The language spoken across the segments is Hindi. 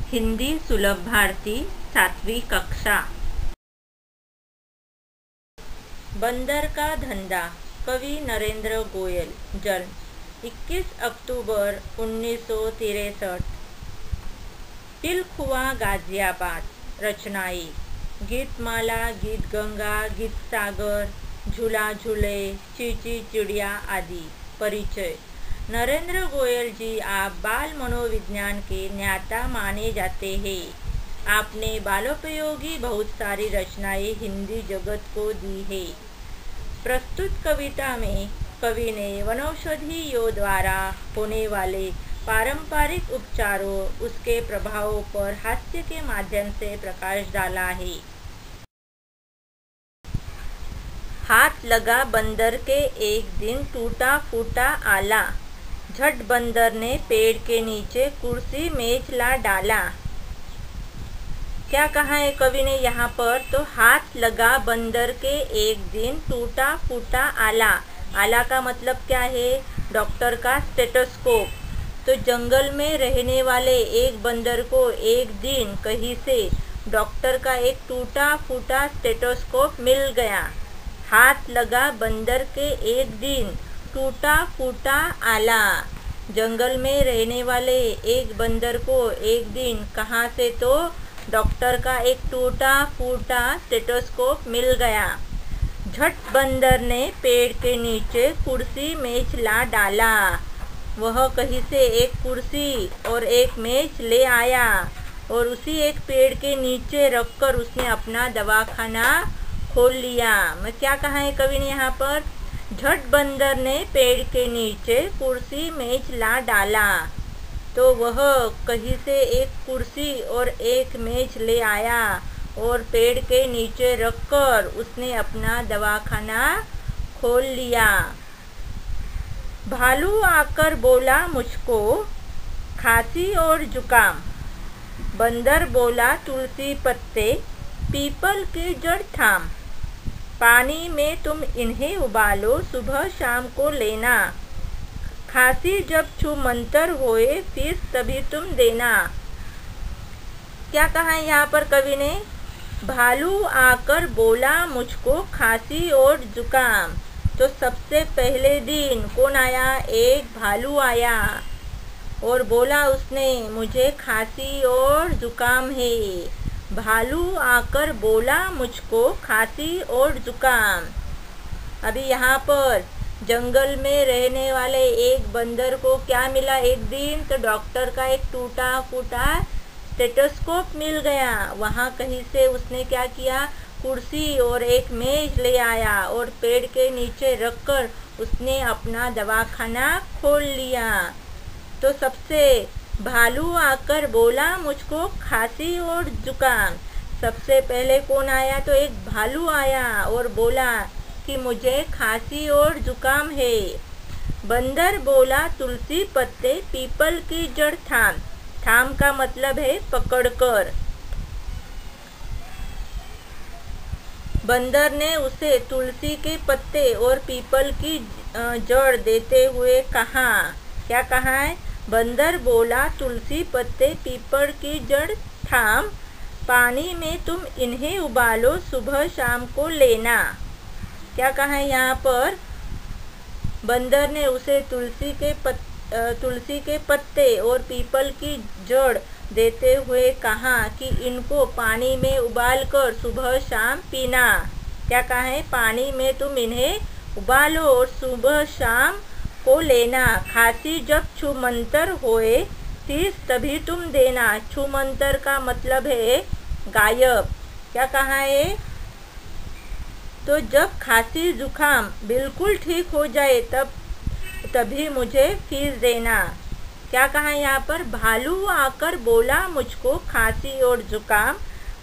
हिंदी सुलभ भारती 7वीं कक्षा। बंदर का धंधा। कवि नरेंद्र गोयल। जन्म 21 अक्टूबर 1963। तिलखुआ गाजियाबाद। रचनाएं गीतमाला, गीत गंगा, गीत सागर, झूला झूले, चींची चिड़िया आदि। परिचय। नरेंद्र गोयल जी आप बाल मनोविज्ञान के ज्ञाता माने जाते हैं। आपने बालोपयोगी बहुत सारी रचनाएं हिंदी जगत को दी है। प्रस्तुत कविता में कवि ने वनौषधियों द्वारा होने वाले पारंपरिक उपचारों, उसके प्रभावों पर हास्य के माध्यम से प्रकाश डाला है। हाथ लगा बंदर के एक दिन टूटा फूटा आला, झट बंदर ने पेड़ के नीचे कुर्सी मेज ला डाला। क्या कहा है कवि ने यहाँ पर? तो हाथ लगा बंदर के एक दिन टूटा फूटा आला। आला का मतलब क्या है? डॉक्टर का स्टेथोस्कोप। तो जंगल में रहने वाले एक बंदर को एक दिन कहीं से डॉक्टर का एक टूटा फूटा स्टेथोस्कोप मिल गया। हाथ लगा बंदर के एक दिन टूटा फूटा आला। जंगल में रहने वाले एक बंदर को एक दिन कहाँ से? तो डॉक्टर का एक टूटा फूटा स्टेथोस्कोप मिल गया। झट बंदर ने पेड़ के नीचे कुर्सी मेज ला डाला। वह कहीं से एक कुर्सी और एक मेज ले आया और उसी एक पेड़ के नीचे रखकर उसने अपना दवाखाना खोल लिया। मैं क्या कहा है कवि ने यहाँ पर? झट बंदर ने पेड़ के नीचे कुर्सी मेज ला डाला। तो वह कहीं से एक कुर्सी और एक मेज ले आया और पेड़ के नीचे रखकर उसने अपना दवाखाना खोल लिया। भालू आकर बोला मुझको खांसी और जुकाम। बंदर बोला तुलसी पत्ते पीपल की जड़ थाम। पानी में तुम इन्हें उबालो सुबह शाम को लेना। खांसी जब छूमंतर होए फीस तभी तुम देना। क्या कहा है यहाँ पर कवि ने? भालू आकर बोला मुझको खांसी और जुकाम। तो सबसे पहले दिन कौन आया? एक भालू आया और बोला उसने मुझे खांसी और जुकाम है। भालू आकर बोला मुझको खांसी और जुकाम। अभी यहाँ पर जंगल में रहने वाले एक बंदर को क्या मिला एक दिन? तो डॉक्टर का एक टूटा फूटा स्टेथोस्कोप मिल गया। वहाँ कहीं से उसने क्या किया? कुर्सी और एक मेज ले आया और पेड़ के नीचे रखकर उसने अपना दवाखाना खोल लिया। तो सबसे भालू आकर बोला मुझको खांसी और जुकाम। सबसे पहले कौन आया? तो एक भालू आया और बोला कि मुझे खांसी और जुकाम है। बंदर बोला तुलसी पत्ते पीपल की जड़ थाम। थाम का मतलब है पकड़कर। बंदर ने उसे तुलसी के पत्ते और पीपल की जड़ देते हुए कहा। क्या कहा है? बंदर बोला तुलसी पत्ते पीपल की जड़ थाम। पानी में तुम इन्हें उबालो सुबह शाम को लेना। क्या कहा है यहाँ पर? बंदर ने उसे तुलसी के पत्ते और पीपल की जड़ देते हुए कहा कि इनको पानी में उबालकर सुबह शाम पीना। क्या कहा है? पानी में तुम इन्हें उबालो और सुबह शाम को लेना। खांसी जब छूमंतर होए फीस तभी तुम देना। छूमंतर का मतलब है गायब। क्या कहा है? तो जब खांसी जुकाम बिल्कुल ठीक हो जाए तभी मुझे फीस देना। क्या कहा है यहाँ पर? भालू आकर बोला मुझको खांसी और जुकाम।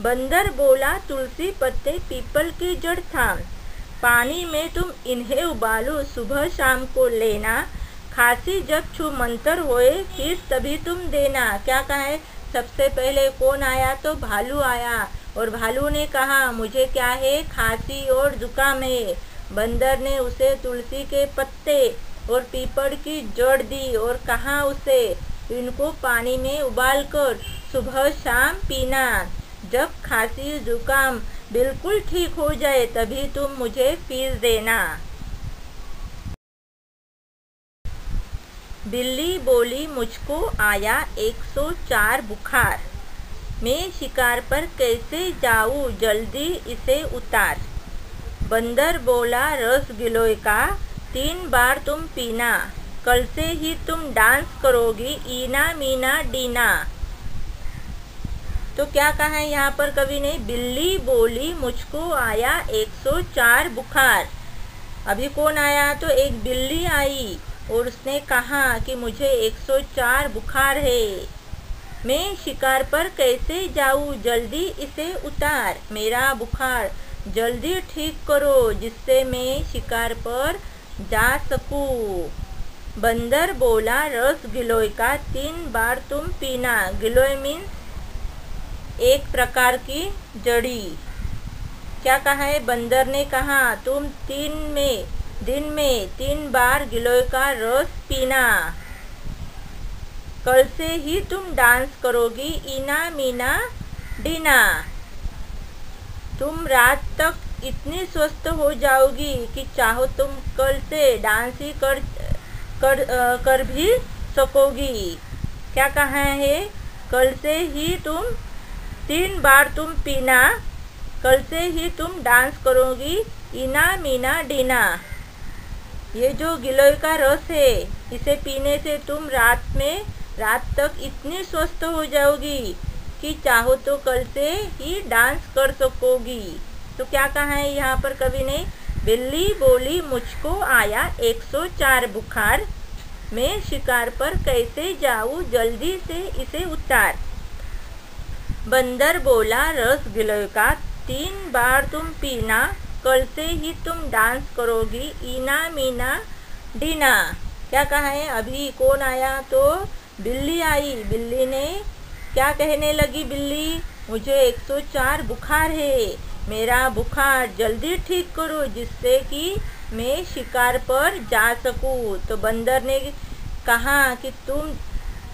बंदर बोला तुलसी पत्ते पीपल की जड़ थाम। पानी में तुम इन्हें उबालो सुबह शाम को लेना। खांसी जब छूमंतर होए फीस तभी तुम देना। क्या कहा है? सबसे पहले कौन आया? तो भालू आया और भालू ने कहा मुझे क्या है? खांसी और जुकाम है। बंदर ने उसे तुलसी के पत्ते और पीपल की जड़ दी और कहा उसे इनको पानी में उबालकर सुबह शाम पीना। जब खांसी जुकाम बिल्कुल ठीक हो जाए तभी तुम मुझे फीस देना। बिल्ली बोली, मुझको आया 104 बुखार, मैं शिकार पर कैसे जाऊँ, जल्दी इसे उतार। बंदर बोला, रस गिलोय का 3 बार तुम पीना, कल से ही तुम डांस करोगी ईना मीना डीना। तो क्या कहा है यहाँ पर कवि ने? बिल्ली बोली, मुझको आया 104 बुखार। अभी कौन आया? तो एक बिल्ली आई और उसने कहा कि मुझे 104 बुखार है, मैं शिकार पर कैसे जाऊँ, जल्दी इसे उतार। मेरा बुखार जल्दी ठीक करो जिससे मैं शिकार पर जा सकूँ। बंदर बोला, रस गिलोय का 3 बार तुम पीना। गिलोय मीन्स एक प्रकार की जड़ी। क्या कहा है? बंदर ने कहा तुम दिन में 3 बार गिलोय का रस पीना, कल से ही तुम डांस करोगी ईना मीना डीना। तुम रात तक इतनी स्वस्थ हो जाओगी कि चाहो तुम कल से डांस ही कर भी सकोगी। क्या कहा है? कल से ही तुम 3 बार तुम पीना, कल से ही तुम डांस करोगी ईना मीना डीना। ये जो गिलोय का रस है इसे पीने से तुम रात तक इतनी स्वस्थ हो जाओगी कि चाहो तो कल से ही डांस कर सकोगी। तो क्या कहा है यहाँ पर कवि ने? बिल्ली बोली, मुझको आया 104 बुखार, मैं शिकार पर कैसे जाऊँ, जल्दी से इसे उतार। बंदर बोला, रस गिलोय का 3 बार तुम पीना, कल से ही तुम डांस करोगी ईना मीना डीना। क्या कहा है? अभी कौन आया? तो बिल्ली आई। बिल्ली ने क्या कहने लगी? बिल्ली, मुझे 104 बुखार है, मेरा बुखार जल्दी ठीक करो जिससे कि मैं शिकार पर जा सकूं। तो बंदर ने कहा कि तुम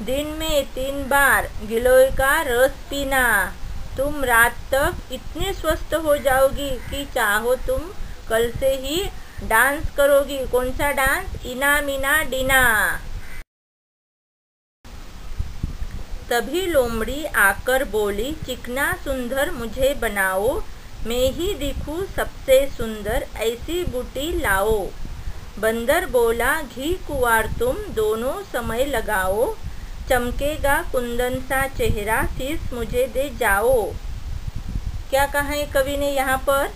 दिन में 3 बार गिलोय का रस पीना, तुम रात तक इतनी स्वस्थ हो जाओगी कि चाहो तुम कल से ही डांस करोगी। कौन सा डांस? ईना मीना डीना। तभी लोमड़ी आकर बोली, चिकना सुंदर मुझे बनाओ, मैं ही दिखूं सबसे सुंदर, ऐसी बूटी लाओ। बंदर बोला, घी कुंवार तुम दोनों समय लगाओ, चमकेगा कुंदन सा चेहरा, फीस मुझे दे जाओ। क्या कहा है कवि ने यहाँ पर?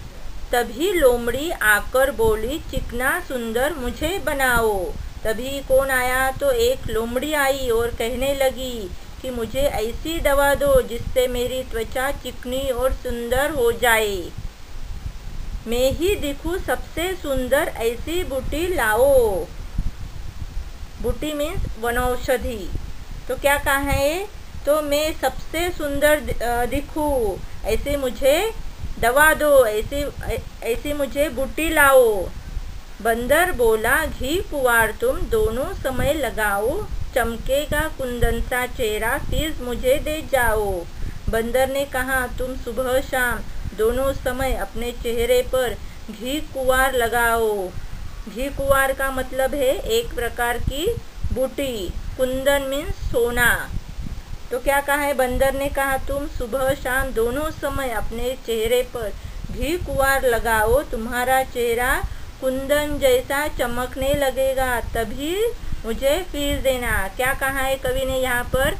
तभी लोमड़ी आकर बोली, चिकना सुंदर मुझे बनाओ। तभी कौन आया? तो एक लोमड़ी आई और कहने लगी कि मुझे ऐसी दवा दो जिससे मेरी त्वचा चिकनी और सुंदर हो जाए, मैं ही दिखूं सबसे सुंदर, ऐसी बूटी लाओ। बूटी मीन्स वनौषधि। तो क्या कहा है? तो मैं सबसे सुंदर दिखूं, ऐसे मुझे दवा दो, ऐसी मुझे बूटी लाओ। बंदर बोला, घी कुंवार तुम दोनों समय लगाओ, चमकेगा कुंदन सा चेहरा, फीस मुझे दे जाओ। बंदर ने कहा, तुम सुबह शाम दोनों समय अपने चेहरे पर घी कुंवार लगाओ। घी कुंवार का मतलब है एक प्रकार की बूटी। कुंदन मीन्स सोना। तो क्या कहा है? बंदर ने कहा, तुम सुबह शाम दोनों समय अपने चेहरे पर घी कुंवार लगाओ, तुम्हारा चेहरा कुंदन जैसा चमकने लगेगा, तभी मुझे फीस देना। क्या कहा है कवि ने यहाँ पर?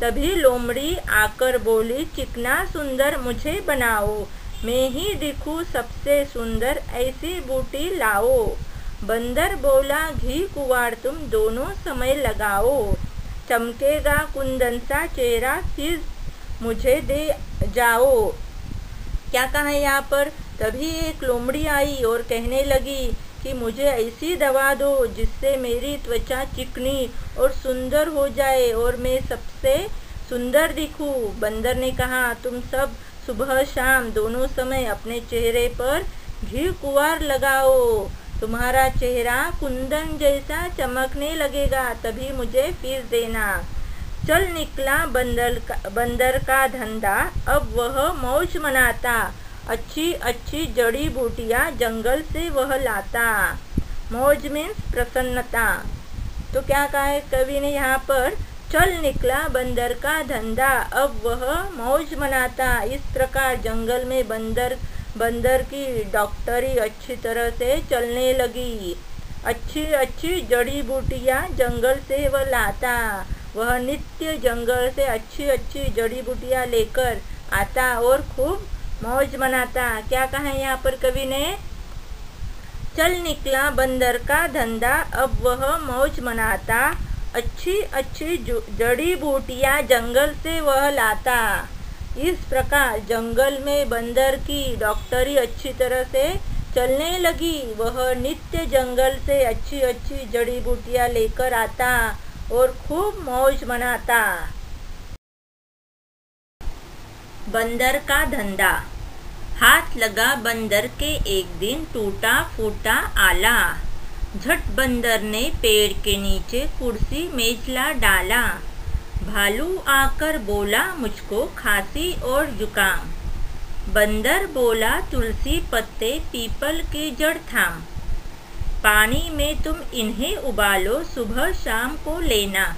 तभी लोमड़ी आकर बोली, चिकना सुंदर मुझे बनाओ, मैं ही दिखूं सबसे सुंदर, ऐसी बूटी लाओ। बंदर बोला, घी कुंवार तुम दोनों समय लगाओ, चमकेगा कुंदन सा चेहरा, फीस मुझे दे जाओ। क्या कहा है यहाँ पर? तभी एक लोमड़ी आई और कहने लगी कि मुझे ऐसी दवा दो जिससे मेरी त्वचा चिकनी और सुंदर हो जाए और मैं सबसे सुंदर दिखूं। बंदर ने कहा, तुम सब सुबह शाम दोनों समय अपने चेहरे पर घी कुंवार लगाओ, तुम्हारा चेहरा कुंदन जैसा चमकने लगेगा, तभी मुझे फीस देना। चल निकला बंदर का धंधा, अब वह मौज मनाता। अच्छी अच्छी जड़ी बूटियाँ जंगल से वह लाता। मौज मीन्स प्रसन्नता। तो क्या कहा है कवि ने यहाँ पर, चल निकला बंदर का धंधा, अब वह मौज मनाता। इस प्रकार जंगल में बंदर की डॉक्टरी अच्छी तरह से चलने लगी। अच्छी अच्छी जड़ी बूटियाँ जंगल से वह लाता। वह नित्य जंगल से अच्छी अच्छी जड़ी बूटियाँ लेकर आता और खूब मौज मनाता। क्या कहा है यहाँ पर कवि ने, चल निकला बंदर का धंधा, अब वह मौज मनाता। अच्छी अच्छी जड़ी बूटियाँ जंगल से वह लाता। इस प्रकार जंगल में बंदर की डॉक्टरी अच्छी तरह से चलने लगी। वह नित्य जंगल से अच्छी अच्छी जड़ी बूटियाँ लेकर आता और खूब मौज मनाता। बंदर का धंधा। हाथ लगा बंदर के एक दिन टूटा फूटा आला। झट बंदर ने पेड़ के नीचे कुर्सी मेज ला डाला। भालू आकर बोला मुझको खांसी और जुकाम। बंदर बोला तुलसी पत्ते पीपल की जड़ थाम। पानी में तुम इन्हें उबालो सुबह शाम को लेना।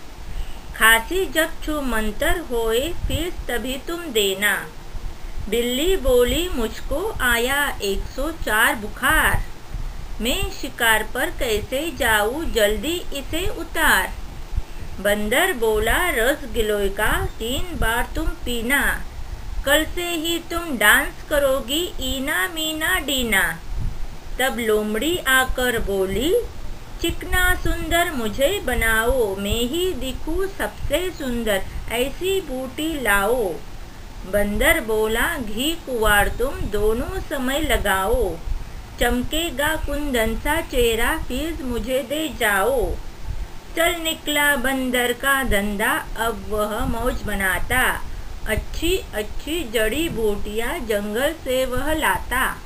खांसी जब छू मंतर होए फिर तभी तुम देना। बिल्ली बोली मुझको आया 104 बुखार। मैं शिकार पर कैसे जाऊँ जल्दी इसे उतार। बंदर बोला रस गिलोय का 3 बार तुम पीना। कल से ही तुम डांस करोगी ईना मीना डीना। तब लोमड़ी आकर बोली चिकना सुंदर मुझे बनाओ। मैं ही दिखूं सबसे सुंदर ऐसी बूटी लाओ। बंदर बोला घी कुंवार तुम दोनों समय लगाओ। चमकेगा कुंदन सा चेहरा फिर मुझे दे जाओ। चल निकला बंदर का धंधा, अब वह मौज बनाता। अच्छी अच्छी जड़ी बूटियाँ जंगल से वह लाता।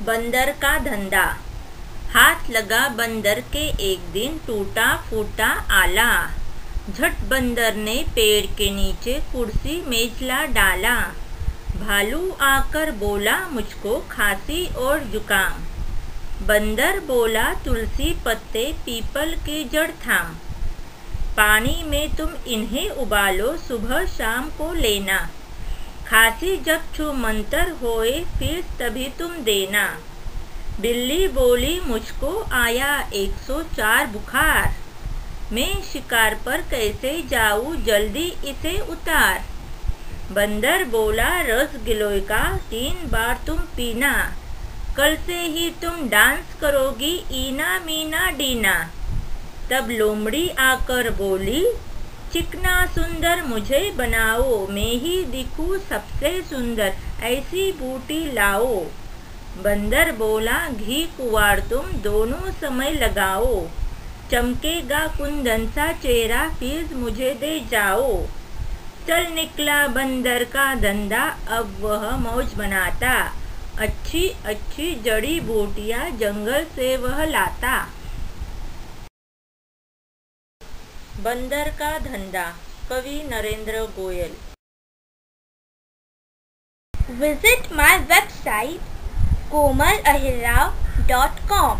बंदर का धंधा। हाथ लगा बंदर के एक दिन टूटा फूटा आला। झट बंदर ने पेड़ के नीचे कुर्सी मेज ला डाला। भालू आकर बोला मुझको खांसी और जुकाम। बंदर बोला तुलसी पत्ते पीपल की जड़ थाम। पानी में तुम इन्हें उबालो सुबह शाम को लेना। खांसी जब छू मंतर होए फिर तभी तुम देना। बिल्ली बोली मुझको आया 104 बुखार। मैं शिकार पर कैसे जाऊँ जल्दी इसे उतार। बंदर बोला रस गिलोय का 3 बार तुम पीना। कल से ही तुम डांस करोगी ईना मीना डीना। तब लोमड़ी आकर बोली चिकना सुंदर मुझे बनाओ। मैं ही दिखूं सबसे सुंदर ऐसी बूटी लाओ। बंदर बोला घी कुंवार तुम दोनों समय लगाओ। चमकेगा कुंदन सा चेहरा फिर मुझे दे जाओ। चल निकला बंदर का धंधा, अब वह मौज बनाता। अच्छी अच्छी जड़ी बूटियाँ जंगल से वह लाता। बंदर का धंधा। कवि Narendra Goyal. Visit my website komalahirrao.com